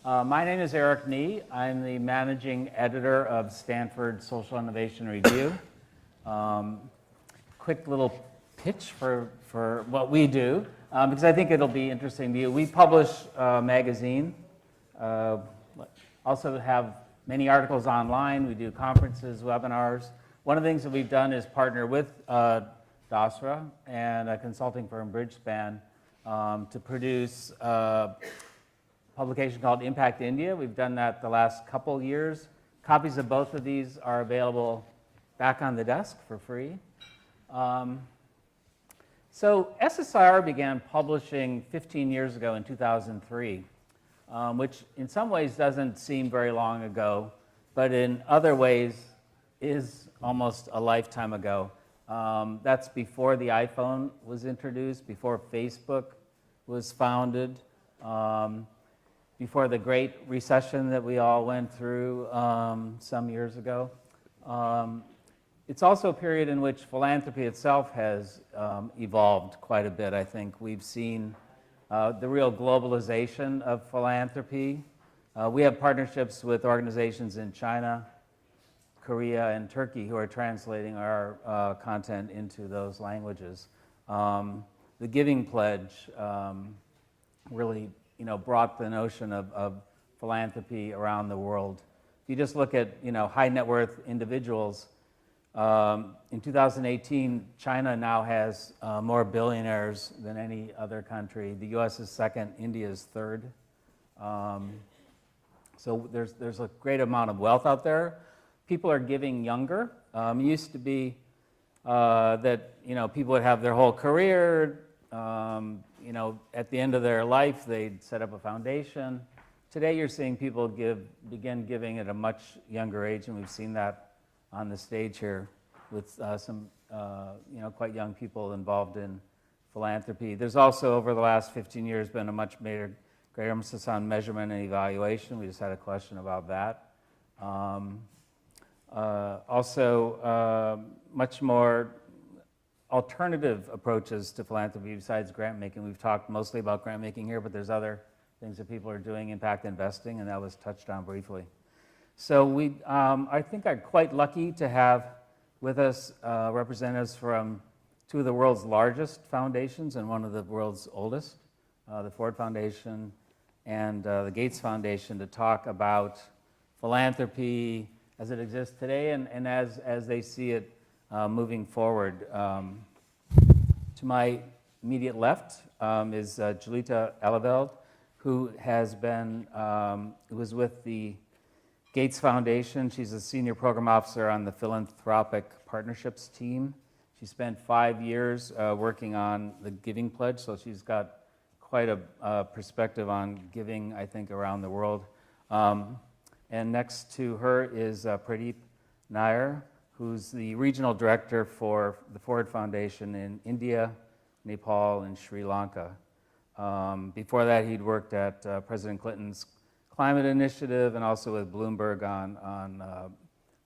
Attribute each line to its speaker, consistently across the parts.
Speaker 1: My name is Eric Nee. I'm the managing editor of Stanford Social Innovation Review. Quick little pitch for what we do, because I think it'll be interesting to you. We publish a magazine, also have many articles online. We do conferences, webinars. One of the things that we've done is partner with Dasra and a consulting firm, Bridgespan, to produce a publication called Impact India. We've done that the last couple years. Copies of both of these are available back on the desk for free. So SSIR began publishing 15 years ago in 2003, which in some ways doesn't seem very long ago, but in other ways is almost a lifetime ago. That's before the iPhone was introduced, before Facebook was founded, before the Great Recession that we all went through some years ago. It's also a period in which philanthropy itself has evolved quite a bit, I think. We've seen the real globalization of philanthropy. We have partnerships with organizations in China, Korea, and Turkey who are translating our content into those languages. The Giving Pledge really brought the notion of philanthropy around the world. If you just look at high net worth individuals, in 2018, China now has more billionaires than any other country. The US is second, India is third. So there's a great amount of wealth out there. People are giving younger. It used to be that people would have their whole career. At the end of their life, they'd set up a foundation. Today, you're seeing people begin giving at a much younger age, and we've seen that on the stage here with some quite young people involved in philanthropy. There's also, over the last 15 years, been a much greater emphasis on measurement and evaluation. We just had a question about that. Also, much more alternative approaches to philanthropy besides grant making. We've talked mostly about grant making here, but there's other things that people are doing, impact investing, and that was touched on briefly. So I think I'm quite lucky to have with us representatives from two of the world's largest foundations and one of the world's oldest, the Ford Foundation and the Gates Foundation, to talk about philanthropy as it exists today and as they see it moving forward. To my immediate left is Julita Eleveld, who was with the Gates Foundation. She's a senior program officer on the philanthropic partnerships team. She spent 5 years working on the Giving Pledge, so she's got quite a perspective on giving, I think, around the world. And next to her is Pradeep Nair, who's the regional director for the Ford Foundation in India, Nepal, and Sri Lanka. Before that, he'd worked at President Clinton's climate initiative and also with Bloomberg on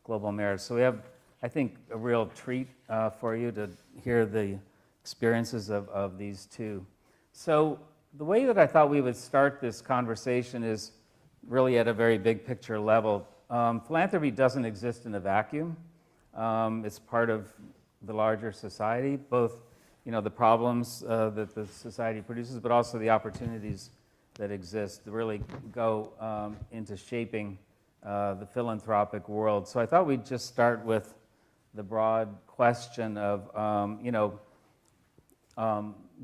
Speaker 1: global marriage. So we have, I think, a real treat for you to hear the experiences of these two. So the way that I thought we would start this conversation is really at a very big picture level. Philanthropy doesn't exist in a vacuum. It's part of the larger society, both the problems that the society produces, but also the opportunities that exist to really go into shaping the philanthropic world. So I thought we'd just start with the broad question of,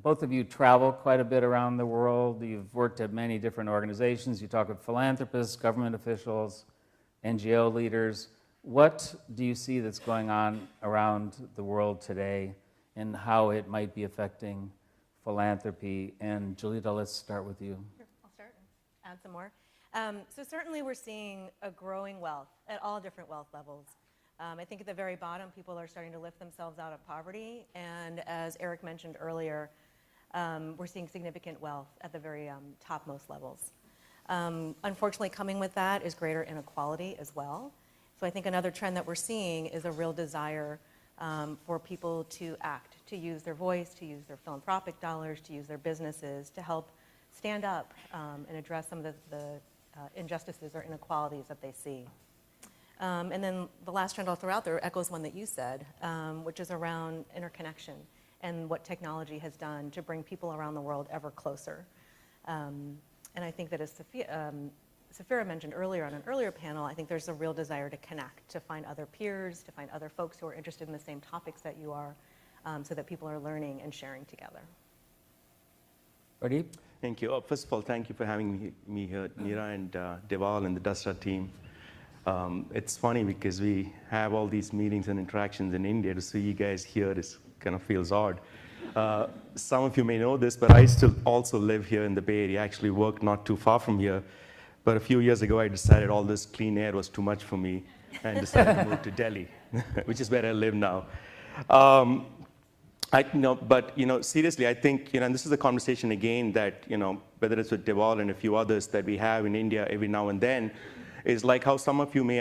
Speaker 1: both of you travel quite a bit around the world. You've worked at many different organizations. You talk with philanthropists, government officials, NGO leaders. What do you see that's going on around the world today and how it might be affecting philanthropy? And Julita, let's start with you.
Speaker 2: Sure, I'll start and add some more. So certainly we're seeing a growing wealth at all different wealth levels. I think at the very bottom, people are starting to lift themselves out of poverty. And as Eric mentioned earlier, we're seeing significant wealth at the very topmost levels. Unfortunately, coming with that is greater inequality as well. So I think another trend that we're seeing is a real desire for people to act, to use their voice, to use their philanthropic dollars, to use their businesses to help stand up and address some of the injustices or inequalities that they see. And then the last trend I'll throw out there echoes one that you said, which is around interconnection and what technology has done to bring people around the world ever closer. And I think that as Safira mentioned earlier on an earlier panel, I think there's a real desire to connect, to find other peers, to find other folks who are interested in the same topics that you are, so that people are learning and sharing together.
Speaker 1: Pradeep?
Speaker 3: Thank you. First of all, thank you for having me here, Neera and Deval and the Dasra team. It's funny because we have all these meetings and interactions in India. To see you guys here kind of feels odd. Some of you may know this, but I still also live here in the Bay Area. I actually work not too far from here. But a few years ago, I decided all this clean air was too much for me and decided to move to Delhi, which is where I live now. But seriously, I think, and this is a conversation again that, whether it's with Deval and a few others that we have in India every now and then, is like how some of you may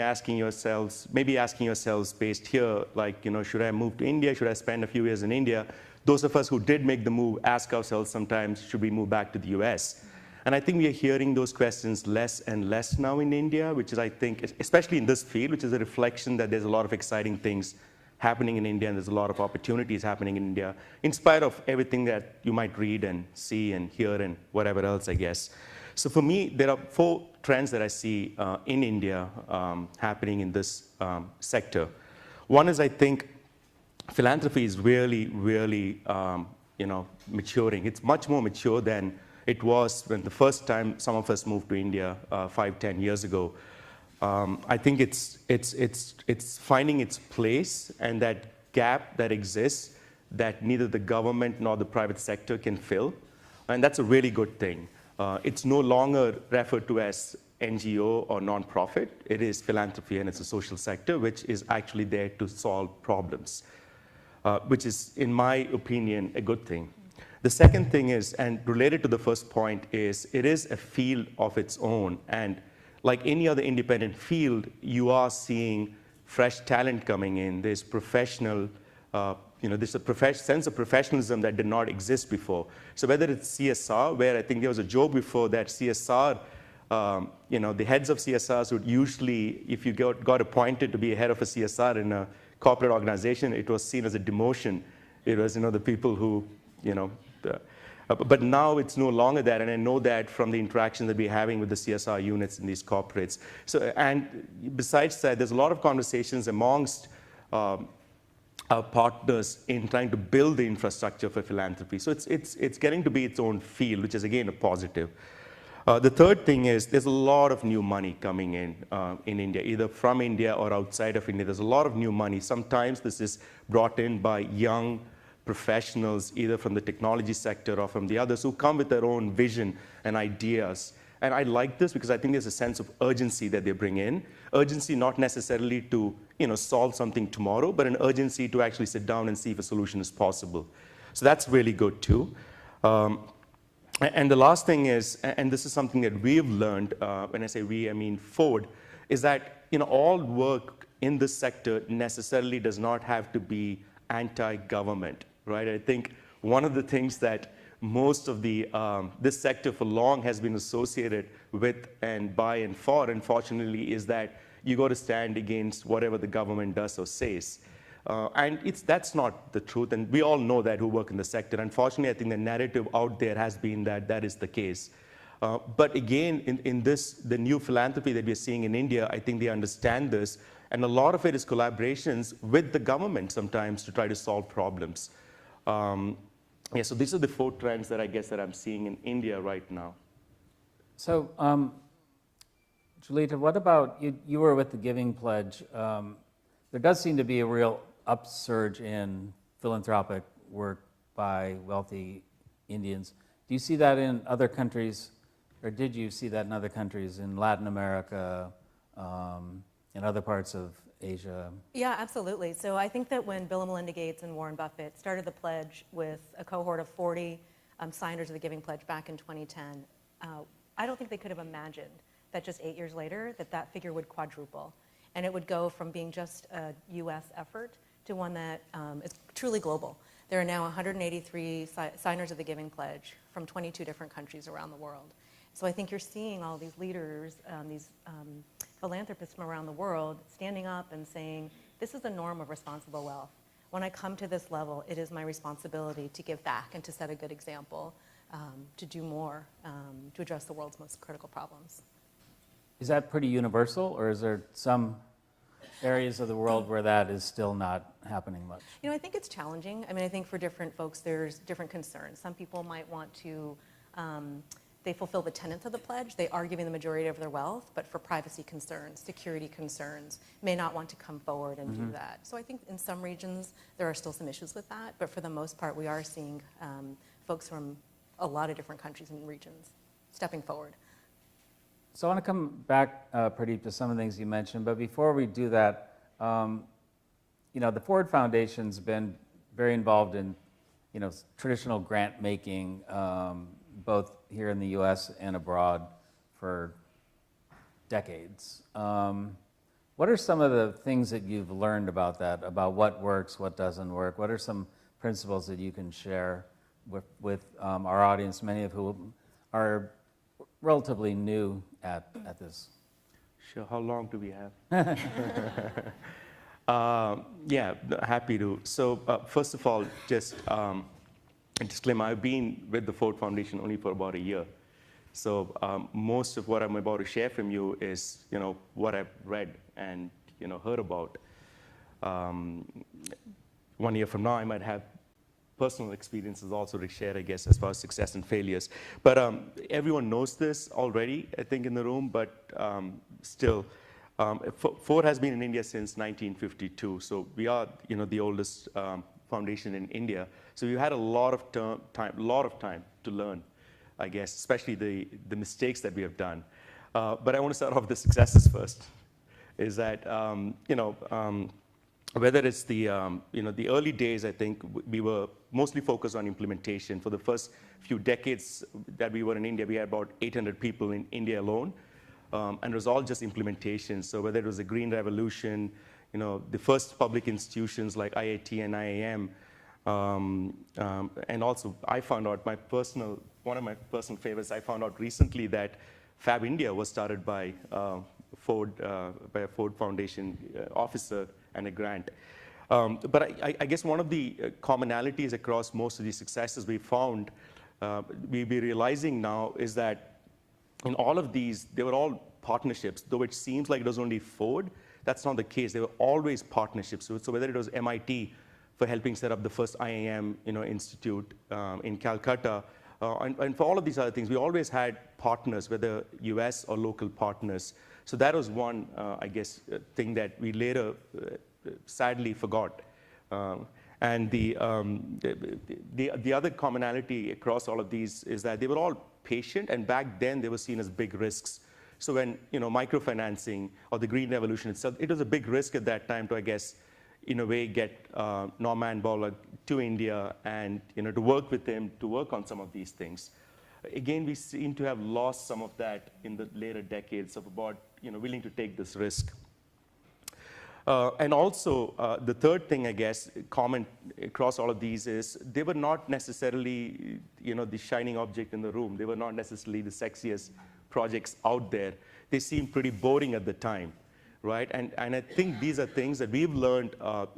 Speaker 3: maybe asking yourselves based here, like, should I move to India? Should I spend a few years in India? Those of us who did make the move ask ourselves sometimes, should we move back to the US? And I think we are hearing those questions less and less now in India, which is, I think, especially in this field, which is a reflection that there's a lot of exciting things happening in India, and there's a lot of opportunities happening in India, in spite of everything that you might read and see and hear and whatever else, I guess. So for me, there are 4 trends that I see in India happening in this sector. One is, I think, philanthropy is really, really, maturing. It's much more mature than it was when the first time some of us moved to India 5-10 years ago. I think it's finding its place, and that gap that exists that neither the government nor the private sector can fill, and that's a really good thing. It's no longer referred to as NGO or nonprofit. It is philanthropy, and it's a social sector which is actually there to solve problems, which is, in my opinion, a good thing. The second thing is, and related to the first point, is it is a field of its own. And like any other independent field, you are seeing fresh talent coming in. There's professional, there's a sense of professionalism that did not exist before. So whether it's CSR, where I think there was a joke before that CSR, the heads of CSRs would usually, if you got appointed to be a head of a CSR in a corporate organization, it was seen as a demotion. It was, the people who, but now it's no longer that, and I know that from the interaction that we're having with the CSR units in these corporates. So, and besides that, there's a lot of conversations amongst our partners in trying to build the infrastructure for philanthropy. So it's getting to be its own field, which is again a positive. The third thing is there's a lot of new money coming in India, either from India or outside of India. There's a lot of new money. Sometimes this is brought in by young professionals, either from the technology sector or from the others, who come with their own vision and ideas. And I like this because I think there's a sense of urgency that they bring in. Urgency not necessarily to solve something tomorrow, but an urgency to actually sit down and see if a solution is possible. So that's really good too. And the last thing is, and this is something that we've learned, when I say we, I mean Ford, is that all work in this sector necessarily does not have to be anti-government, right? I think one of the things that most of this sector for long has been associated with and by and for, unfortunately, is that you got to stand against whatever the government does or says. And that's not the truth, and we all know that who work in the sector. Unfortunately, I think the narrative out there has been that that is the case. But again, in the new philanthropy that we're seeing in India, I think they understand this, and a lot of it is collaborations with the government sometimes to try to solve problems. Yeah, so these are the 4 trends that I guess that I'm seeing in India right now.
Speaker 1: So, Julita, what about, you were with the Giving Pledge. There does seem to be a real upsurge in philanthropic work by wealthy Indians. Do you see that in other countries, or did you see that in other countries, in Latin America, in other parts of Asia? Yeah,
Speaker 2: absolutely. So I think that when Bill and Melinda Gates and Warren Buffett started the pledge with a cohort of 40 signers of the Giving Pledge back in 2010, I don't think they could have imagined that just 8 years later that figure would quadruple. And it would go from being just a US effort to one that is truly global. There are now 183 signers of the Giving Pledge from 22 different countries around the world. So I think you're seeing all these leaders, these philanthropists from around the world standing up and saying, this is the norm of responsible wealth. When I come to this level, it is my responsibility to give back and to set a good example, to do more, to address the world's most critical problems.
Speaker 1: Is that pretty universal, or is there some areas of the world where that is still not happening much?
Speaker 2: You know, I think it's challenging. I mean, I think for different folks, there's different concerns. Some people might want to, they fulfill the tenets of the pledge. They are giving the majority of their wealth, but for privacy concerns, security concerns, may not want to come forward and do that. So I think in some regions, there are still some issues with that, but for the most part, we are seeing folks from a lot of different countries and regions stepping forward.
Speaker 1: So I want to come back, Pradeep, to some of the things you mentioned, but before we do that, the Ford Foundation's been very involved in, traditional grant making, both here in the U.S. and abroad for decades. What are some of the things that you've learned about that, about what works, what doesn't work? What are some principles that you can share with our audience, many of whom are relatively new at this?
Speaker 3: Sure. How long do we have? Yeah, happy to. So first of all, just a disclaimer, I've been with the Ford Foundation only for about a year. So most of what I'm about to share from you is, what I've read and, heard about. 1 year from now, I might have personal experiences also to share, I guess, as far as success and failures. But everyone knows this already, I think, in the room, but still, Ford has been in India since 1952. So we are, the oldest foundation in India. So we've had a lot of time to learn, I guess, especially the mistakes that we have done. But I want to start off with the successes first. Is that, whether it's the early days, I think we were mostly focused on implementation. For the first few decades that we were in India, we had about 800 people in India alone, and it was all just implementation. So whether it was the Green Revolution, the first public institutions like IIT and IIM, and also I found out one of my personal favorites. I found out recently that Fab India was started by Ford, by a Ford Foundation officer and a grant. But I guess one of the commonalities across most of these successes we found, we'll be realizing now, is that in all of these, they were all partnerships. Though it seems like it was only Ford, that's not the case. They were always partnerships. So whether it was MIT for helping set up the first IIM institute in Calcutta, and for all of these other things, we always had partners, whether US or local partners. So that was one, I guess, thing that we later sadly forgot. And the other commonality across all of these is that they were all patient, and back then they were seen as big risks. So when microfinancing or the Green Revolution itself, it was a big risk at that time to, I guess, in a way, get Norman Borlaug to India and to work with him to work on some of these things. Again, we seem to have lost some of that in the later decades of about willing to take this risk. And also, the third thing, I guess, common across all of these is they were not necessarily, the shining object in the room. They were not necessarily the sexiest projects out there. They seemed pretty boring at the time, right? And I think these are things that we've learned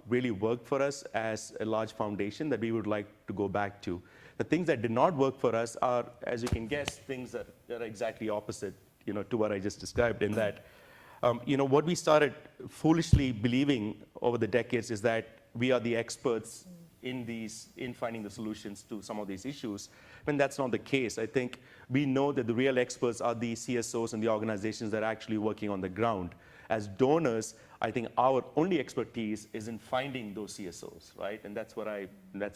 Speaker 3: really work for us as a large foundation that we would like to go back to. The things that did not work for us are, as you can guess, things that are exactly opposite, to what I just described, in that what we started foolishly believing over the decades is that we are the experts in finding the solutions to some of these issues, when that's not the case. I think we know that the real experts are the CSOs and the organizations that are actually working on the ground. As donors, I think our only expertise is in finding those CSOs, right? And that's what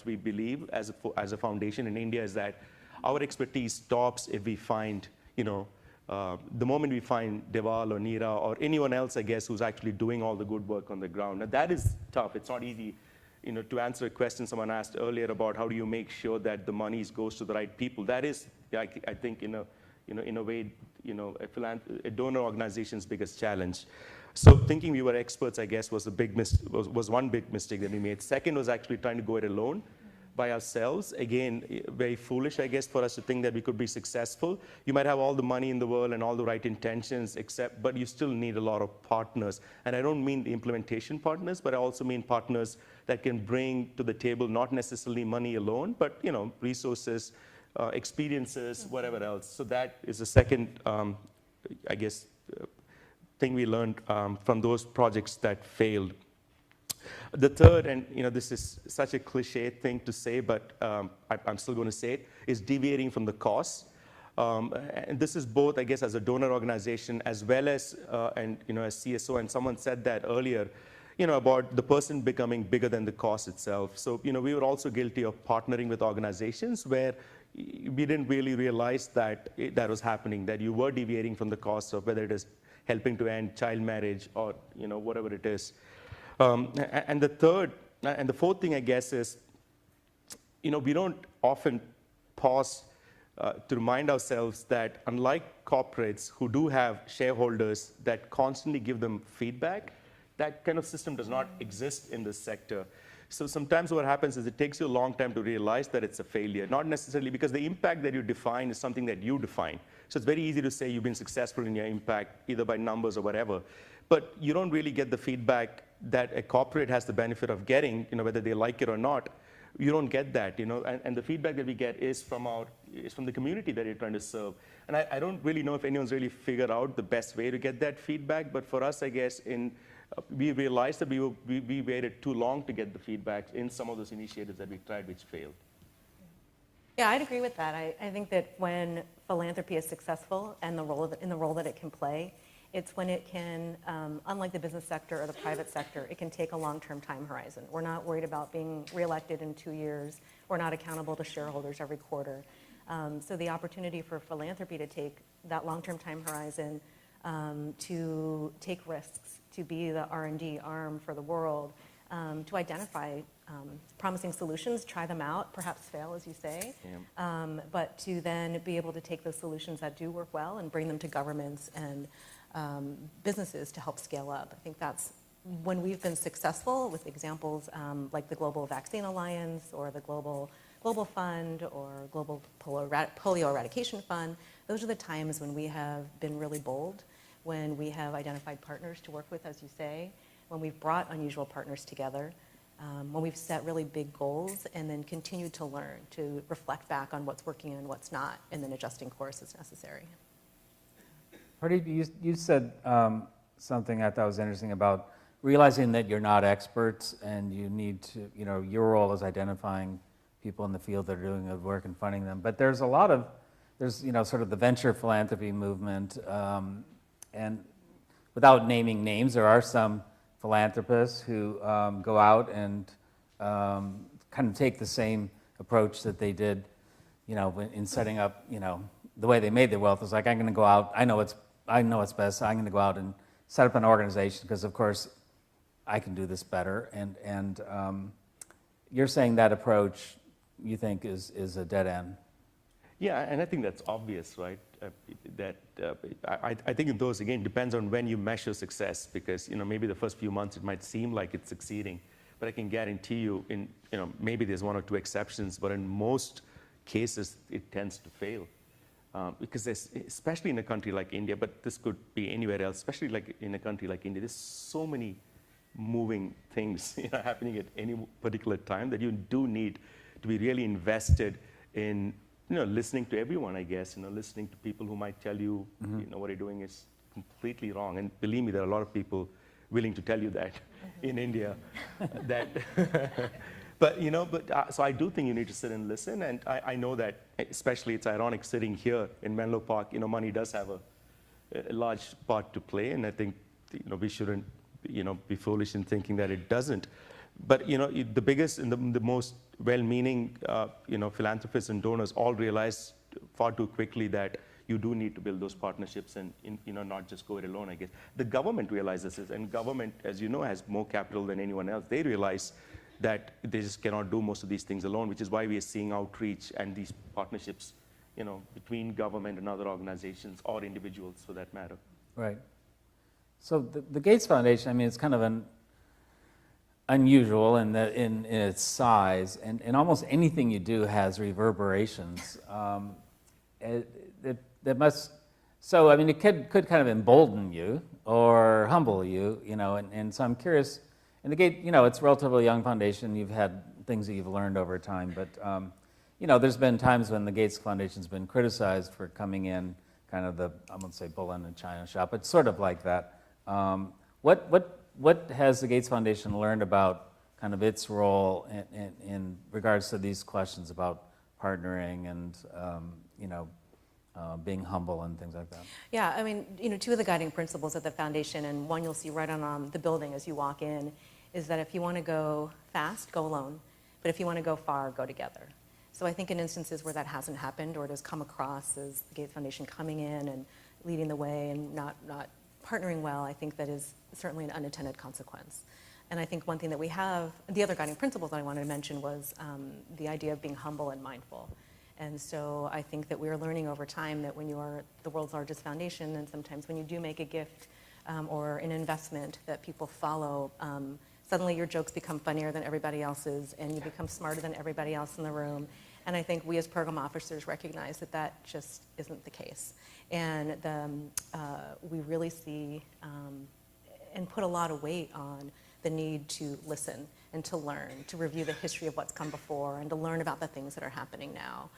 Speaker 3: we believe as a foundation in India, is that our expertise stops if we find, the moment we find Deval or Neera or anyone else, I guess, who's actually doing all the good work on the ground. Now, that is tough. It's not easy, to answer a question someone asked earlier about how do you make sure that the money goes to the right people. That is, I think, in a way, a donor organization's biggest challenge. So thinking we were experts, I guess, was one big mistake that we made. Second was actually trying to go it alone. by ourselves. Again, very foolish, I guess, for us to think that we could be successful. You might have all the money in the world and all the right intentions, but you still need a lot of partners. And I don't mean the implementation partners, but I also mean partners that can bring to the table not necessarily money alone, but resources, experiences, whatever else. So that is the second, I guess, thing we learned from those projects that failed. The third, and this is such a cliche thing to say, but I'm still going to say it, is deviating from the cause. And this is both, I guess, as a donor organization as well as, as CSO. And someone said that earlier, about the person becoming bigger than the cause itself. So, we were also guilty of partnering with organizations where we didn't really realize that that was happening, that you were deviating from the cause of whether it is helping to end child marriage or, whatever it is. And the fourth thing, I guess, is, we don't often pause to remind ourselves that unlike corporates who do have shareholders that constantly give them feedback, that kind of system does not exist in this sector. So sometimes what happens is it takes you a long time to realize that it's a failure, not necessarily because the impact that you define is something that you define. So it's very easy to say you've been successful in your impact, either by numbers or whatever, but you don't really get the feedback that a corporate has the benefit of getting, whether they like it or not. You don't get that, and the feedback that we get is from the community that you're trying to serve. And I don't really know if anyone's really figured out the best way to get that feedback, but for us, I guess, we realized that we waited too long to get the feedback in some of those initiatives that we tried, which failed.
Speaker 2: Yeah, I'd agree with that. I think that when philanthropy is successful and in the role that it can play, it's when it can, unlike the business sector or the private sector, it can take a long-term time horizon. We're not worried about being reelected in 2 years. We're not accountable to shareholders every quarter. So the opportunity for philanthropy to take that long-term time horizon, to take risks, to be the R&D arm for the world, to identify promising solutions, try them out, perhaps fail, as you say, but to then be able to take those solutions that do work well and bring them to governments and businesses to help scale up. I think that's when we've been successful with examples like the Global Vaccine Alliance or the Global Fund or Global Polio Eradication Fund. Those are the times when we have been really bold, when we have identified partners to work with, as you say, when we've brought unusual partners together, when we've set really big goals and then continued to learn, to reflect back on what's working and what's not, and then adjusting course as necessary.
Speaker 1: Pradeep, you said something I thought was interesting about realizing that you're not experts and you need to, your role is identifying people in the field that are doing good work and funding them. But there's sort of the venture philanthropy movement, and without naming names, there are some philanthropists who go out and kind of take the same approach that they did, in setting up, the way they made their wealth is like, I'm going to go out, I know what's best, so I'm going to go out and set up an organization because, of course, I can do this better. And you're saying that approach, you think, is a dead end.
Speaker 3: Yeah, and I think that's obvious, right? I think those, again, depends on when you measure success, because maybe the first few months it might seem like it's succeeding, but I can guarantee you, maybe there's one or two exceptions, but in most cases it tends to fail, because especially in a country like India, but this could be anywhere else, especially like in a country like India, there's so many moving things happening at any particular time that you do need to be really invested in listening to everyone, I guess, listening to people who might tell you, what you're doing is completely wrong. And believe me, there are a lot of people willing to tell you that in India. So I do think you need to sit and listen. And I know that, especially it's ironic sitting here in Menlo Park, money does have a large part to play. And I think, we shouldn't, be foolish in thinking that it doesn't. But the biggest and the most well-meaning philanthropists and donors all realize far too quickly that you do need to build those partnerships and not just go it alone, I guess. The government realizes this, and government, as you know, has more capital than anyone else. They realize that they just cannot do most of these things alone, which is why we are seeing outreach and these partnerships between government and other organizations or individuals for that matter.
Speaker 1: Right. So the Gates Foundation, I mean, it's kind of unusual in its size, and almost anything you do has reverberations. That must, so I mean, it could kind of embolden you or humble you, and so I'm curious. And the Gates, it's a relatively young foundation. You've had things that you've learned over time, but there's been times when the Gates Foundation's been criticized for coming in kind of the, I won't say bull in a china shop, but sort of like that. What has the Gates Foundation learned about kind of its role in regards to these questions about partnering and being humble and things like that?
Speaker 2: Yeah, I mean, two of the guiding principles of the foundation, and one you'll see right on the building as you walk in, is that if you want to go fast, go alone. But if you want to go far, go together. So I think in instances where that hasn't happened, or it has come across as the Gates Foundation coming in and leading the way and not partnering well, I think that is certainly an unintended consequence. And I think one thing that we have, the other guiding principles that I wanted to mention was the idea of being humble and mindful. And so I think that we are learning over time that when you are the world's largest foundation, and sometimes when you do make a gift or an investment that people follow, suddenly your jokes become funnier than everybody else's, and you become smarter than everybody else in the room. And I think we as program officers recognize that that just isn't the case. And we really see and put a lot of weight on the need to listen and to learn, to review the history of what's come before, and to learn about the things that are happening now,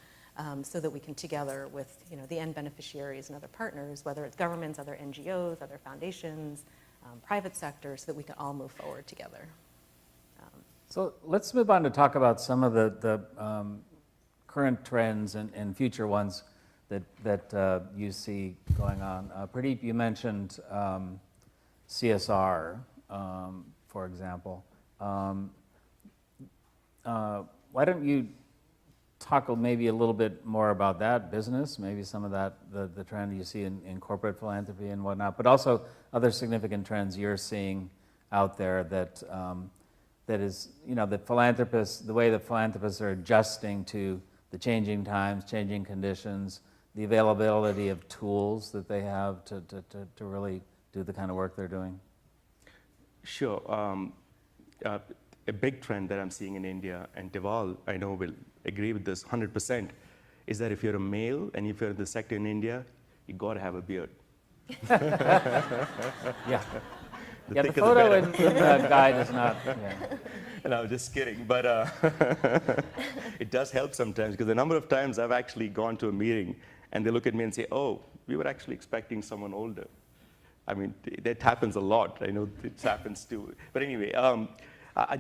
Speaker 2: so that we can together with the end beneficiaries and other partners, whether it's governments, other NGOs, other foundations, private sector, so that we can all move forward together.
Speaker 1: So let's move on to talk about some of the current trends and future ones that you see going on. Pradeep, you mentioned CSR, for example. Why don't you talk maybe a little bit more about that business, maybe some of that, the trend you see in corporate philanthropy and whatnot, but also other significant trends you're seeing out there that is, the way the philanthropists are adjusting to the changing times, changing conditions, the availability of tools that they have to really do the kind of work they're doing?
Speaker 3: Sure. A big trend that I'm seeing in India, and Deval, I know, will agree with this 100%, is that if you're a male and if you're in the sector in India, you got to have a beard.
Speaker 1: Yeah. The photo in the guide is not. Yeah.
Speaker 3: No, just kidding. But it does help sometimes, because a number of times I've actually gone to a meeting and they look at me and say, "Oh, we were actually expecting someone older." I mean, that happens a lot. I know it happens too. But anyway,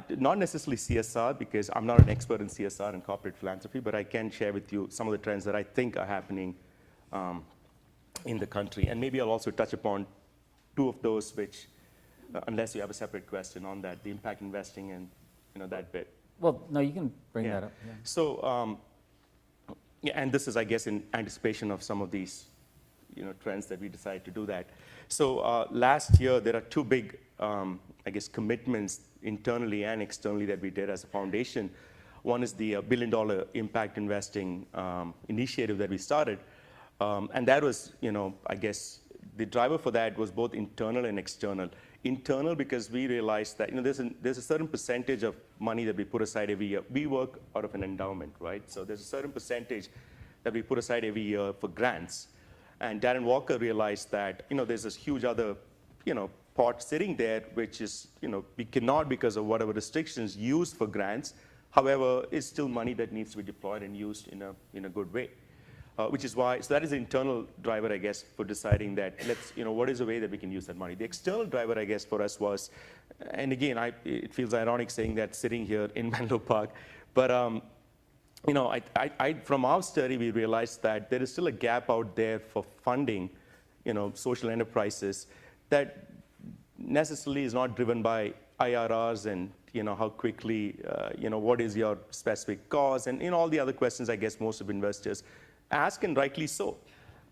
Speaker 3: not necessarily CSR, because I'm not an expert in CSR and corporate philanthropy, but I can share with you some of the trends that I think are happening in the country. And maybe I'll also touch upon two of those which, unless you have a separate question on that, the impact investing and that bit.
Speaker 1: Well, no, you can bring that up. Yeah.
Speaker 3: So, and this is, I guess, in anticipation of some of these trends that we decided to do that. So last year, there are two big, I guess, commitments internally and externally that we did as a foundation. One is the $1 billion impact investing initiative that we started. And that was, I guess, the driver for that was both internal and external. Internal, because we realized that there's a certain percentage of money that we put aside every year. We work out of an endowment, right? So there's a certain percentage that we put aside every year for grants. And Darren Walker realized that there's this huge other pot sitting there, which is we cannot, because of whatever restrictions, use for grants. However, it's still money that needs to be deployed and used in a good way. Which is why, so that is the internal driver, I guess, for deciding that what is a way that we can use that money. The external driver, I guess, for us was, and again, it feels ironic saying that sitting here in Menlo Park, but from our study, we realized that there is still a gap out there for funding, social enterprises that necessarily is not driven by IRRs and how quickly, what is your specific cause, and all the other questions I guess most of investors ask, and rightly so.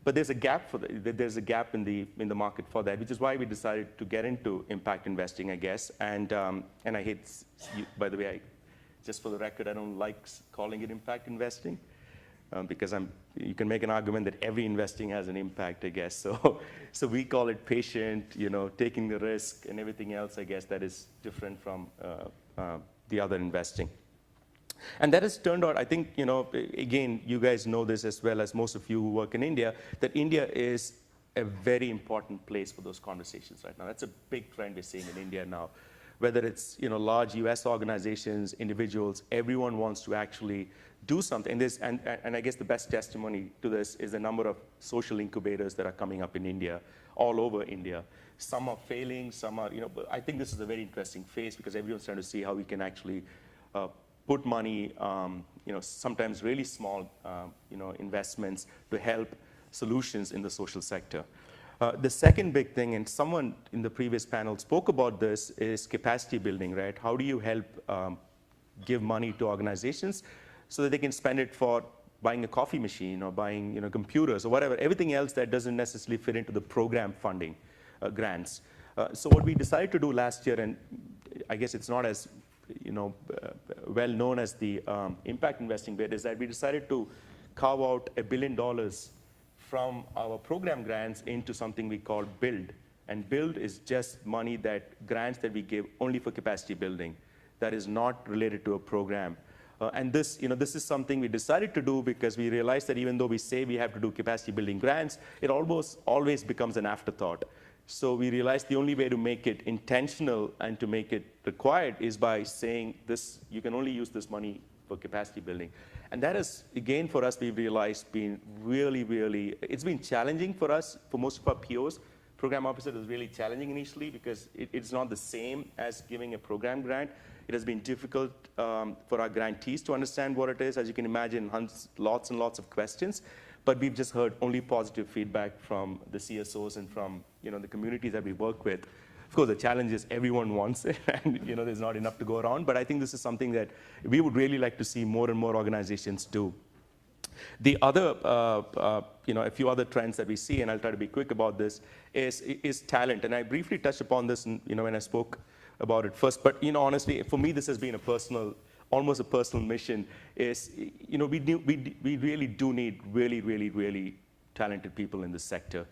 Speaker 3: But there's a gap for that. There's a gap in the market for that, which is why we decided to get into impact investing, I guess. And I hate, by the way, just for the record, I don't like calling it impact investing, because you can make an argument that every investing has an impact, I guess. So we call it patient, taking the risk and everything else, I guess, that is different from the other investing. And that has turned out, I think, again, you guys know this as well as most of you who work in India, that India is a very important place for those conversations right now. That's a big trend we're seeing in India now. Whether it's large US organizations, individuals, everyone wants to actually do something. And I guess the best testimony to this is the number of social incubators that are coming up in India, all over India. Some are failing, some are, but I think this is a very interesting phase because everyone's trying to see how we can actually put money, sometimes really small, investments to help solutions in the social sector. The second big thing, and someone in the previous panel spoke about this, is capacity building, right? How do you help give money to organizations so that they can spend it for buying a coffee machine or buying computers or whatever, everything else that doesn't necessarily fit into the program funding grants. So what we decided to do last year, and I guess it's not as well known as the impact investing bit, is that we decided to carve out $1 billion from our program grants into something we call Build. And Build is just money grants that we give only for capacity building that is not related to a program. And this is something we decided to do because we realized that even though we say we have to do capacity building grants, it almost always becomes an afterthought. So we realized the only way to make it intentional and to make it required is by saying this, you can only use this money for capacity building. And that has, again, for us, we've realized been really, really, it's been challenging for us, for most of our POs. Program officer is really challenging initially because it's not the same as giving a program grant. It has been difficult for our grantees to understand what it is. As you can imagine, lots and lots of questions. But we've just heard only positive feedback from the CSOs and from the communities that we work with. Of course, the challenge is everyone wants it, and there's not enough to go around. But I think this is something that we would really like to see more and more organizations do. The other, a few other trends that we see, and I'll try to be quick about this, is talent. And I briefly touched upon this, when I spoke about it first. But honestly, for me, this has been almost a personal mission. Is we really do need really, really, really talented people in this sector.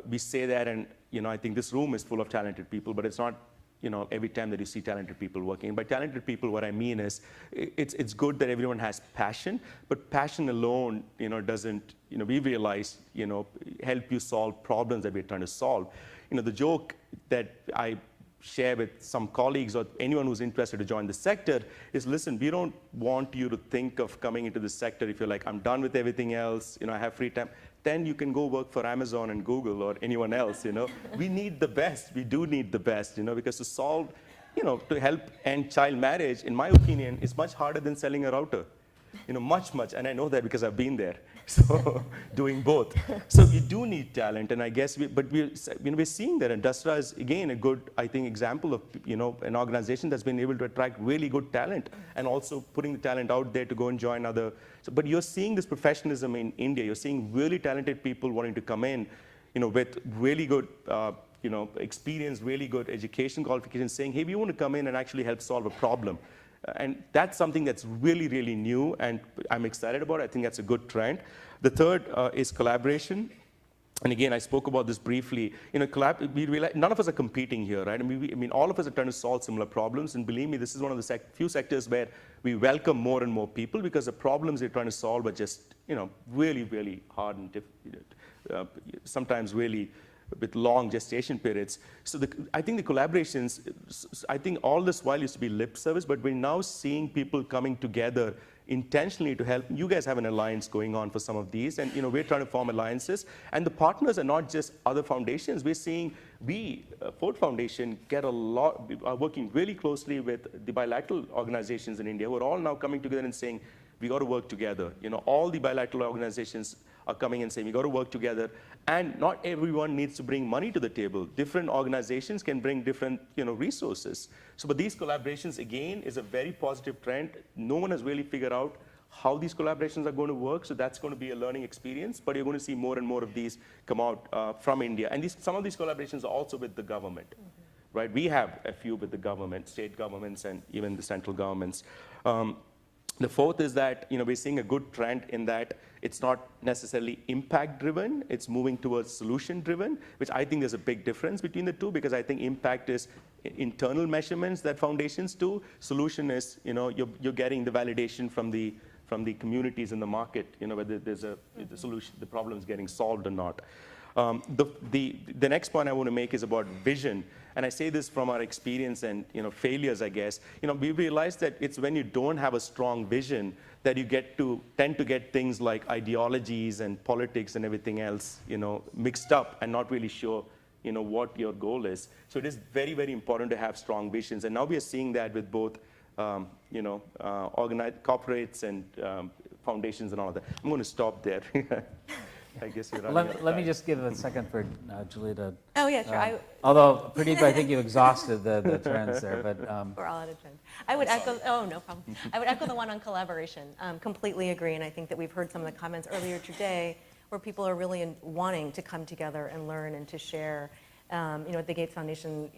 Speaker 3: We say that, and I think this room is full of talented people, but it's not every time that you see talented people working. By talented people, what I mean is it's good that everyone has passion, but passion alone doesn't, we realize, help you solve problems that we're trying to solve. The joke that I share with some colleagues or anyone who's interested to join the sector is, listen, we don't want you to think of coming into the sector if you're like, I'm done with everything else, I have free time. Then you can go work for Amazon and Google or anyone else, We need the best. We do need the best, because to solve, to help end child marriage, in my opinion, is much harder than selling a router. Much. And I know that because I've been there. So doing both. So you do need talent, and I guess, we're seeing that, and Dasra is, again, a good, I think, example of, an organization that's been able to attract really good talent and also putting the talent out there to go and join other. But you're seeing this professionalism in India. You're seeing really talented people wanting to come in, with really good, experience, really good education qualifications, saying, hey, we want to come in and actually help solve a problem. And that's something that's really, really new, and I'm excited about it. I think that's a good trend. The third is collaboration. And again, I spoke about this briefly. We realize none of us are competing here, right? I mean, all of us are trying to solve similar problems. And believe me, this is one of the few sectors where we welcome more and more people because the problems they're trying to solve are just, really, really hard and sometimes really with long gestation periods. So I think the collaborations, I think all this while used to be lip service, but we're now seeing people coming together intentionally to help. You guys have an alliance going on for some of these, and we're trying to form alliances. And the partners are not just other foundations. We're seeing Ford Foundation are working really closely with the bilateral organizations in India who are all now coming together and saying, we got to work together. All the bilateral organizations are coming and saying, we got to work together. And not everyone needs to bring money to the table. Different organizations can bring different, resources. So, but these collaborations, again, is a very positive trend. No one has really figured out how these collaborations are going to work. So that's going to be a learning experience. But you're going to see more and more of these come out from India. And some of these collaborations are also with the government. Right? We have a few with the government, state governments, and even the central governments. The fourth is that we're seeing a good trend in that it's not necessarily impact-driven, it's moving towards solution-driven, which I think there's a big difference between the two, because I think impact is internal measurements that foundations do. Solution is, you're getting the validation from the communities in the market, whether there's the solution, the problem is getting solved or not. The next point I want to make is about vision. And I say this from our experience and failures, I guess. We realized that it's when you don't have a strong vision that you tend to get things like ideologies and politics and everything else mixed up and not really sure what your goal is. So it is very, very important to have strong visions. And now we are seeing that with both organized corporates and foundations and all of that. I'm going to stop there. I guess you're running out of time.
Speaker 1: Let me just give a second for Julita.
Speaker 2: Oh, yeah, sure.
Speaker 1: Although, Pradeep, I think you exhausted the trends there, but...
Speaker 2: We're all out of trends. I would echo, no problem. I would echo the one on collaboration. Completely agree, and I think that we've heard some of the comments earlier today where people are really wanting to come together and learn and to share. At the Gates Foundation,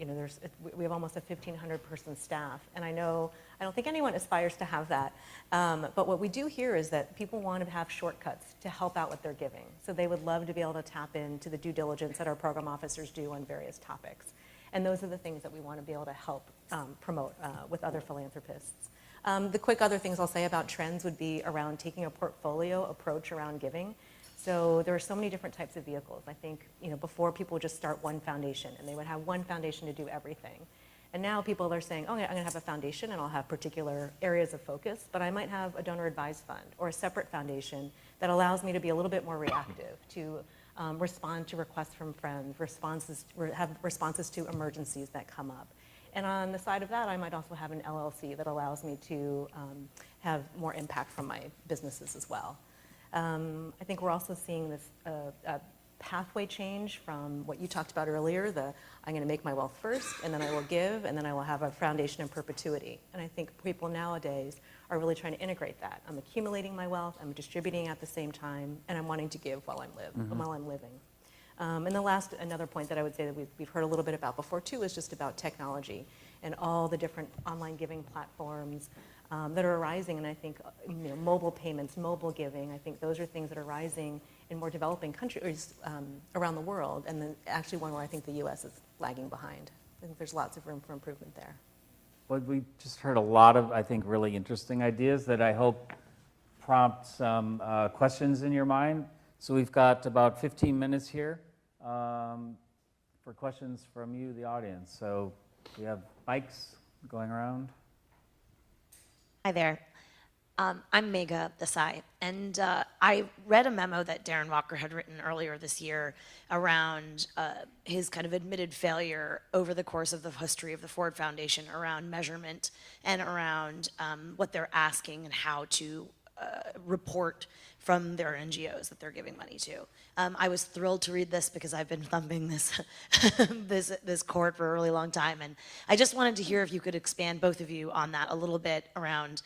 Speaker 2: we have almost a 1,500-person staff, and I don't think anyone aspires to have that. But what we do hear is that people want to have shortcuts to help out with their giving. So they would love to be able to tap into the due diligence that our program officers do on various topics. And those are the things that we want to be able to help promote with other philanthropists. The quick other things I'll say about trends would be around taking a portfolio approach around giving. So there are so many different types of vehicles. I think before people would just start one foundation and they would have one foundation to do everything. And now people are saying, oh, I'm going to have a foundation and I'll have particular areas of focus, but I might have a donor advised fund or a separate foundation that allows me to be a little bit more reactive, to respond to requests from friends, have responses to emergencies that come up. And on the side of that, I might also have an LLC that allows me to have more impact from my businesses as well. I think we're also seeing this pathway change from what you talked about earlier, I'm going to make my wealth first, and then I will give, and then I will have a foundation in perpetuity. And I think people nowadays are really trying to integrate that. I'm accumulating my wealth, I'm distributing at the same time, and I'm wanting to give while I'm living. And another point that I would say that we've heard a little bit about before too is just about technology and all the different online giving platforms that are arising. And I think mobile payments, mobile giving, I think those are things that are rising in more developing countries around the world. And then actually one where I think the U.S. is lagging behind. I think there's lots of room for improvement there.
Speaker 1: Well, we just heard a lot of, I think, really interesting ideas that I hope prompt some questions in your mind. So we've got about 15 minutes here for questions from you, the audience. So we have mics going around.
Speaker 4: Hi there. I'm Megha Desai, and I read a memo that Darren Walker had written earlier this year around his kind of admitted failure over the course of the history of the Ford Foundation around measurement and around what they're asking and how to report from their NGOs that they're giving money to. I was thrilled to read this because I've been thumping this this court for a really long time, and I just wanted to hear if you could expand, both of you, on that a little bit around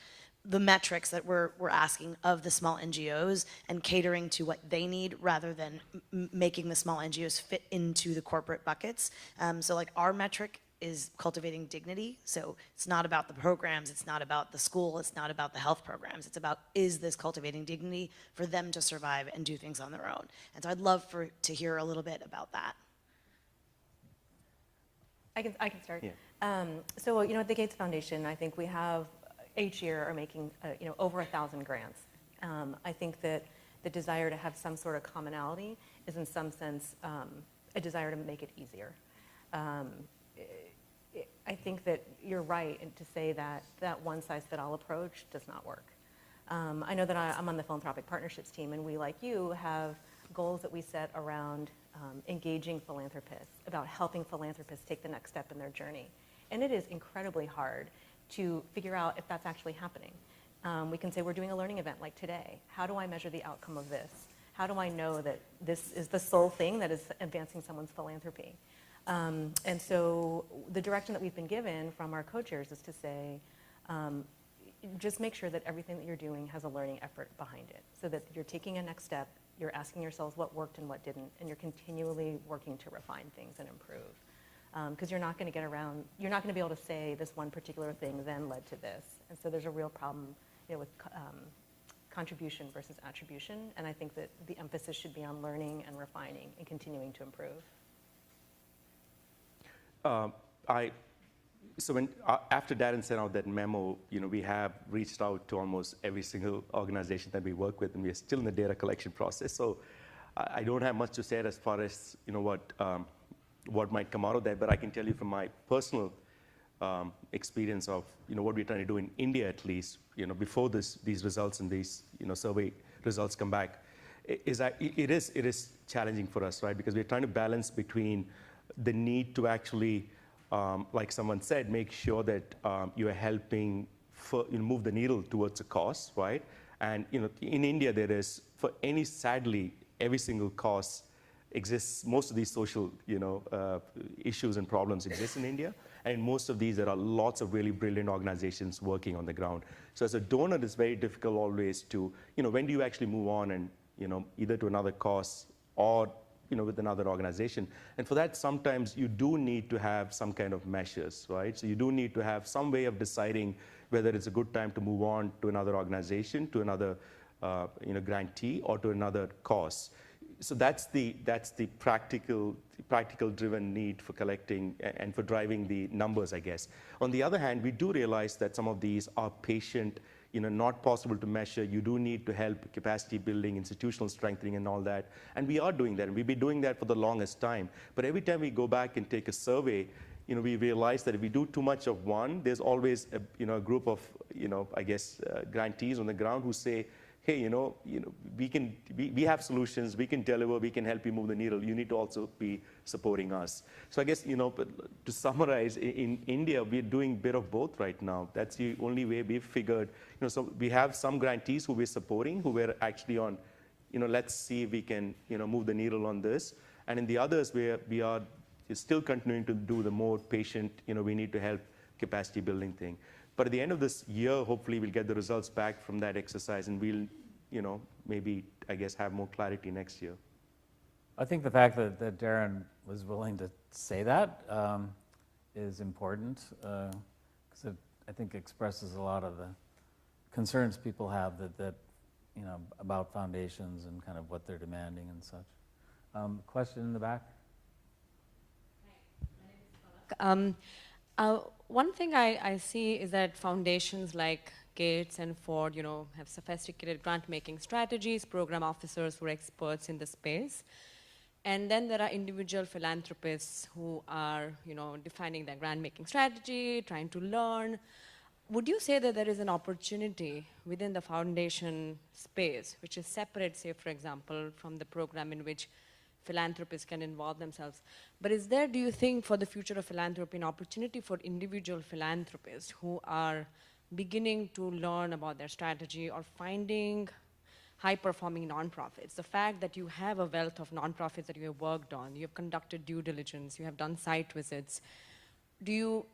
Speaker 4: the metrics that we're asking of the small NGOs and catering to what they need rather than making the small NGOs fit into the corporate buckets. So like our metric is cultivating dignity. So it's not about the programs, it's not about the school, it's not about the health programs. It's about, is this cultivating dignity for them to survive and do things on their own? And so I'd love to hear a little bit about that.
Speaker 2: I can start.
Speaker 3: Yeah.
Speaker 2: So at the Gates Foundation, I think we have each year are making over 1,000 grants. I think that the desire to have some sort of commonality is in some sense a desire to make it easier. I think that you're right to say that that one-size-fits-all approach does not work. I know that I'm on the philanthropic partnerships team, and we, like you, have goals that we set around engaging philanthropists, about helping philanthropists take the next step in their journey. And it is incredibly hard to figure out if that's actually happening. We can say we're doing a learning event like today. How do I measure the outcome of this? How do I know that this is the sole thing that is advancing someone's philanthropy? And so the direction that we've been given from our co-chairs is to say, just make sure that everything that you're doing has a learning effort behind it, so that you're taking a next step, you're asking yourselves what worked and what didn't, and you're continually working to refine things and improve. Because you're not going to you're not going to be able to say this one particular thing then led to this. And so there's a real problem with contribution versus attribution, and I think that the emphasis should be on learning and refining and continuing to improve.
Speaker 3: So after Darren sent out that memo, we have reached out to almost every single organization that we work with, and we are still in the data collection process. So I don't have much to say as far as what might come out of that, but I can tell you from my personal experience of what we're trying to do in India, at least, before these results and these survey results come back, is that it is challenging for us, right? Because we're trying to balance between the need to actually, like someone said, make sure that you are helping move the needle towards a cause, right? And in India, there is, for sadly, every single cause exists. Most of these social issues and problems exist in India, and in most of these there are lots of really brilliant organizations working on the ground. So as a donor, it's very difficult always to, when do you actually move on and either to another cause or with another organization. And for that, sometimes you do need to have some kind of measures, right? So you do need to have some way of deciding whether it's a good time to move on to another organization, to another grantee, or to another cause. So that's the practical driven need for collecting and for driving the numbers, I guess. On the other hand, we do realize that some of these are patient, not possible to measure. You do need to help capacity building, institutional strengthening, and all that. And we are doing that, and we've been doing that for the longest time. But every time we go back and take a survey, we realize that if we do too much of one, there's always a group of, grantees on the ground who say, hey, we have solutions, we can deliver, we can help you move the needle. You need to also be supporting us. So I guess, to summarize, in India, we're doing a bit of both right now. That's the only way we've figured. So we have some grantees who we're supporting, who we're actually on, let's see if we can, move the needle on this. And in the others, we are still continuing to do the more patient, we need to help capacity building thing. But at the end of this year, hopefully we'll get the results back from that exercise, and we'll, maybe, I guess, have more clarity next year.
Speaker 1: I think the fact that Darren was willing to say that is important, because it, I think, expresses a lot of the concerns people have that about foundations and kind of what they're demanding and such. Question in the back?
Speaker 5: One thing I see is that foundations like Gates and Ford, have sophisticated grant-making strategies, program officers who are experts in the space. And then there are individual philanthropists who are, defining their grant-making strategy, trying to learn. Would you say that there is an opportunity within the foundation space, which is separate, say, for example, from the program in which philanthropists can involve themselves? But is there, do you think, for the future of philanthropy, an opportunity for individual philanthropists who are beginning to learn about their strategy or finding high-performing nonprofits? The fact that you have a wealth of nonprofits that you have worked on, you have conducted due diligence, you have done site visits, do you,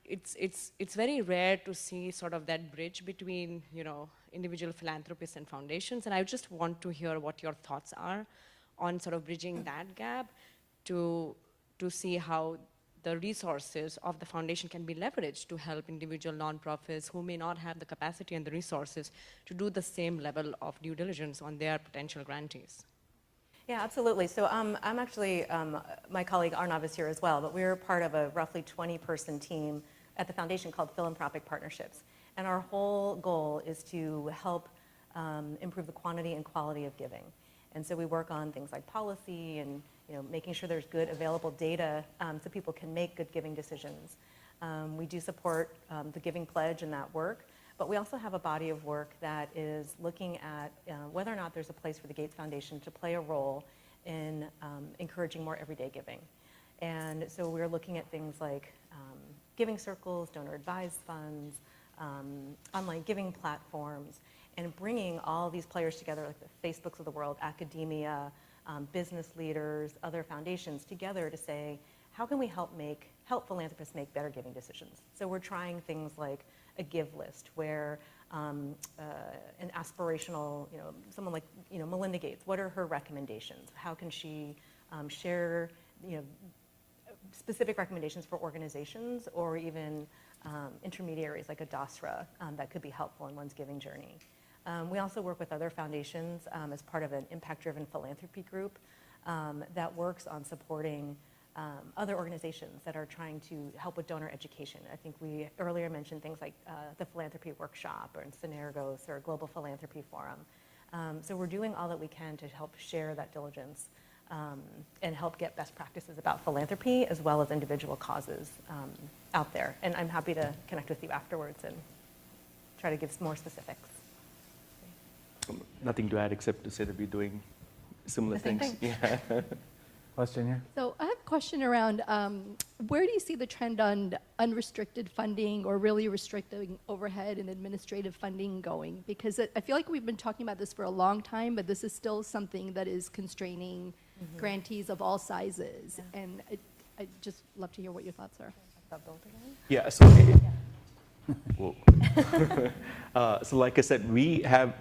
Speaker 5: it's very rare to see sort of that bridge between, individual philanthropists and foundations, and I just want to hear what your thoughts are on sort of bridging that gap to see how the resources of the foundation can be leveraged to help individual nonprofits who may not have the capacity and the resources to do the same level of due diligence on their potential grantees.
Speaker 2: Yeah, absolutely. So I'm actually, my colleague Arnav is here as well, but we're part of a roughly 20-person team at the foundation called Philanthropic Partnerships. And our whole goal is to help improve the quantity and quality of giving. And so we work on things like policy and making sure there's good available data so people can make good giving decisions. We do support the Giving Pledge and that work, but we also have a body of work that is looking at whether or not there's a place for the Gates Foundation to play a role in encouraging more everyday giving. And so we're looking at things like giving circles, donor advised funds, online giving platforms, and bringing all these players together, like the Facebooks of the world, academia, business leaders, other foundations together to say, how can we help philanthropists make better giving decisions? So we're trying things like a give list where an aspirational, someone like Melinda Gates, what are her recommendations? How can she share specific recommendations for organizations or even intermediaries like a DASRA that could be helpful in one's giving journey. We also work with other foundations as part of an impact-driven philanthropy group that works on supporting other organizations that are trying to help with donor education. I think we earlier mentioned things like the Philanthropy Workshop or Synergos or Global Philanthropy Forum. So we're doing all that we can to help share that diligence and help get best practices about philanthropy as well as individual causes out there. And I'm happy to connect with you afterwards and try to give more specifics.
Speaker 3: Nothing to add except to say that we're doing similar
Speaker 2: The same
Speaker 3: things.
Speaker 2: thing.
Speaker 3: Yeah.
Speaker 1: Question here?
Speaker 6: So I have a question around where do you see the trend on unrestricted funding or really restricting overhead and administrative funding going? Because I feel like we've been talking about this for a long time, but this is still something that is constraining grantees of all sizes.
Speaker 2: Yeah.
Speaker 6: And I'd just love to hear what your thoughts are.
Speaker 2: About both again?
Speaker 3: Yeah, so, whoa. So like I said, we have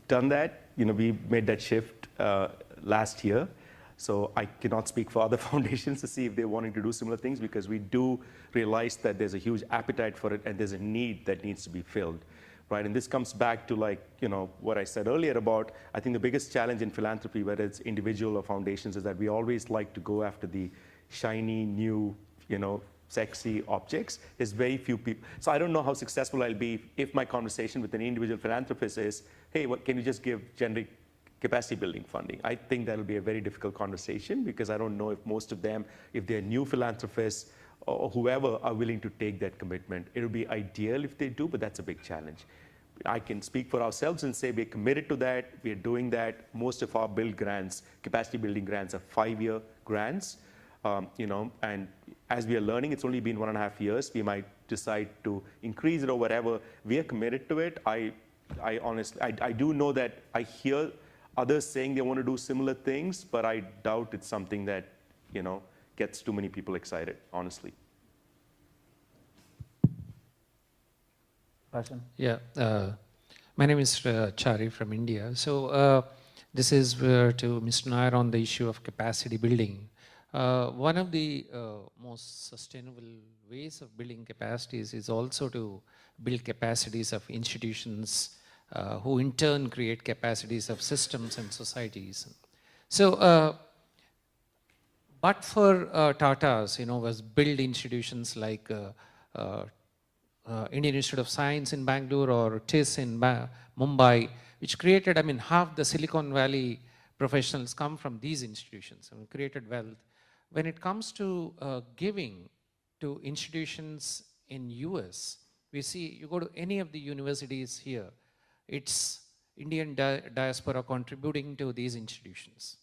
Speaker 3: done that. We made that shift last year. So I cannot speak for other foundations to see if they're wanting to do similar things, because we do realize that there's a huge appetite for it and there's a need that needs to be filled, right? And this comes back to what I said earlier about, I think the biggest challenge in philanthropy, whether it's individual or foundations, is that we always like to go after the shiny, new, sexy objects. There's very few people. So I don't know how successful I'll be if my conversation with an individual philanthropist is, hey, can you just give generic capacity building funding? I think that'll be a very difficult conversation, because I don't know if most of them, if they're new philanthropists or whoever, are willing to take that commitment. It'll be ideal if they do, but that's a big challenge. I can speak for ourselves and say we're committed to that. We're doing that. Most of our build grants, capacity building grants, are 5-year grants. And as we are learning, it's only been 1.5 years. We might decide to increase it or whatever. We are committed to it. I honestly, I do know that I hear others saying they want to do similar things, but I doubt it's something that, gets too many people excited, honestly.
Speaker 1: Question?
Speaker 7: Yeah, my name is Chari from India. So this is to Mr. Nair on the issue of capacity building. One of the most sustainable ways of building capacities is also to build capacities of institutions who in turn create capacities of systems and societies. So, but for Tata's, was build institutions like Indian Institute of Science in Bangalore or TIS in Mumbai, which created, half the Silicon Valley professionals come from these institutions and created wealth. When it comes to giving to institutions in US, we see, you go to any of the universities here, it's Indian diaspora contributing to these institutions.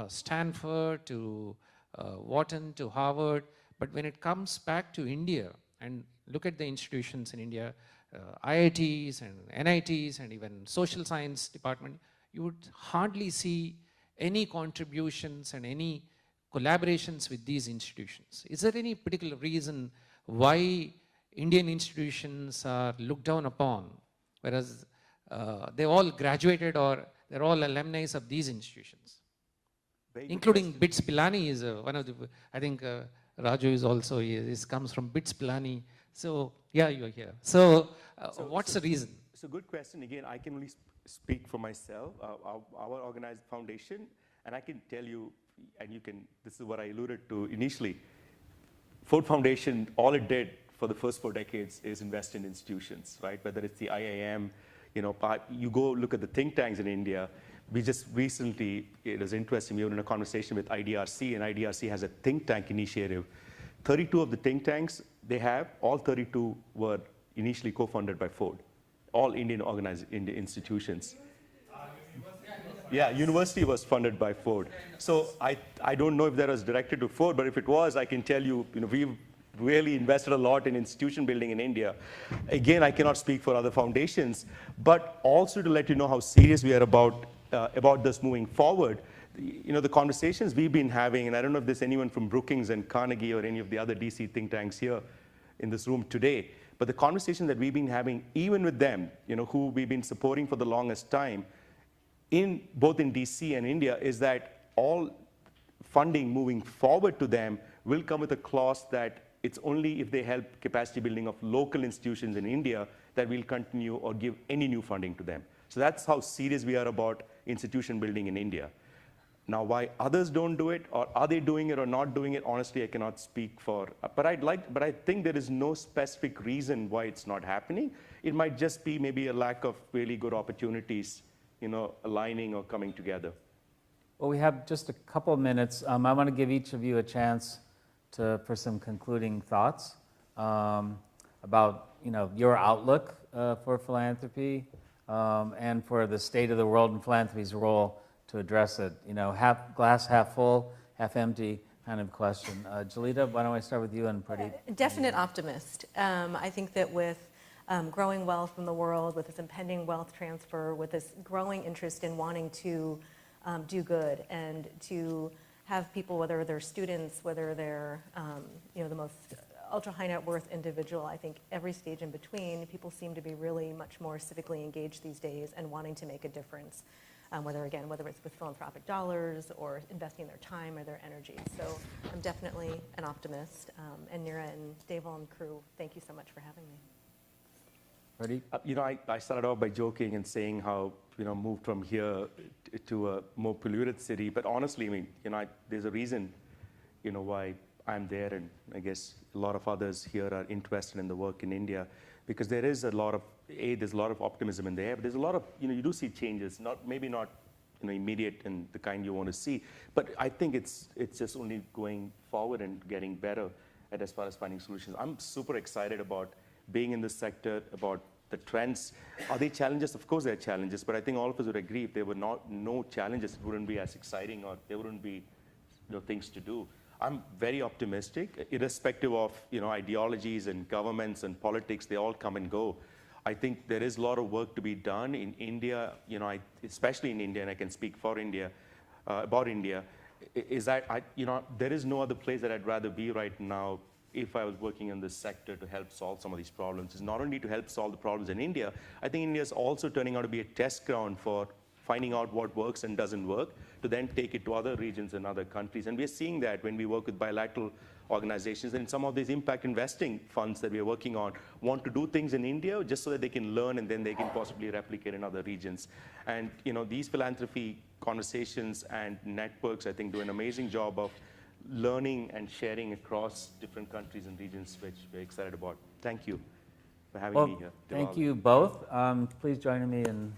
Speaker 7: Stanford to Wharton to Harvard, but when it comes back to India, and look at the institutions in India, IITs and NITs and even social science department, you would hardly see any contributions and any collaborations with these institutions. Is there any particular reason why Indian institutions are looked down upon, whereas they all graduated or they're all alumni of these institutions? Including BITS Pilani is one of the, I think Raju is also, he comes from BITS Pilani. So yeah, you're here. So, what's the reason?
Speaker 3: So good question. Again, I can only speak for myself, our organized foundation, and I can tell you, and you can, this is what I alluded to initially. Ford Foundation, all it did for the first 4 decades is invest in institutions, right? Whether it's the IIM, you go look at the think tanks in India. We just recently, it was interesting, we were in a conversation with IDRC, and IDRC has a think tank initiative. 32 of the think tanks they have, all 32 were initially co-funded by Ford, all Indian organized institutions. Yeah, university was funded by Ford. So I don't know if that was directed to Ford, but if it was, I can tell you, we've really invested a lot in institution building in India. Again, I cannot speak for other foundations, but also to let you know how serious we are about this moving forward. The conversations we've been having, and I don't know if there's anyone from Brookings and Carnegie or any of the other DC think tanks here in this room today, but the conversation that we've been having, even with them, who we've been supporting for the longest time, both in DC and India, is that all funding moving forward to them will come with a clause that it's only if they help capacity building of local institutions in India that we'll continue or give any new funding to them. So that's how serious we are about institution building in India. Now, why others don't do it, or are they doing it or not doing it, honestly, I cannot speak for. But I think there is no specific reason why it's not happening. It might just be maybe a lack of really good opportunities, aligning or coming together.
Speaker 1: Well, we have just a couple of minutes. I want to give each of you a chance for some concluding thoughts about your outlook for philanthropy and for the state of the world and philanthropy's role to address it. Glass half full, half empty kind of question. Julita, why don't I start with you and Pradeep?
Speaker 2: Definite optimist. I think that with growing wealth in the world, with this impending wealth transfer, with this growing interest in wanting to do good and to have people, whether they're students, whether they're the most ultra high net worth individual, I think every stage in between, people seem to be really much more civically engaged these days and wanting to make a difference. Whether it's with philanthropic dollars or investing their time or their energy. So I'm definitely an optimist. And Nair and Deval and crew, thank you so much for having me.
Speaker 1: Pradeep?
Speaker 3: I started off by joking and saying how, moved from here to a more polluted city. But honestly, there's a reason, why I'm there. And I guess a lot of others here are interested in the work in India, because there is there's a lot of optimism in the air, but there's a lot of, you do see changes, maybe not immediate and the kind you want to see, but I think it's just only going forward and getting better as far as finding solutions. I'm super excited about being in this sector, about the trends. Are they challenges? Of course there are challenges, but I think all of us would agree if there were no challenges, it wouldn't be as exciting, or there wouldn't be things to do. I'm very optimistic, irrespective of ideologies and governments and politics. They all come and go. I think there is a lot of work to be done in India. Especially in India, and I can speak for India about India. Is that there is no other place that I'd rather be right now if I was working in this sector to help solve some of these problems. It's not only to help solve the problems in India. I think India is also turning out to be a test ground for finding out what works and doesn't work, to then take it to other regions and other countries. And we're seeing that when we work with bilateral organizations, and some of these impact investing funds that we're working on want to do things in India just so that they can learn and then they can possibly replicate in other regions. And these philanthropy conversations and networks, I think, do an amazing job of learning and sharing across different countries and regions, which we're excited about. Thank you for having me here.
Speaker 1: Thank you both. Please join me in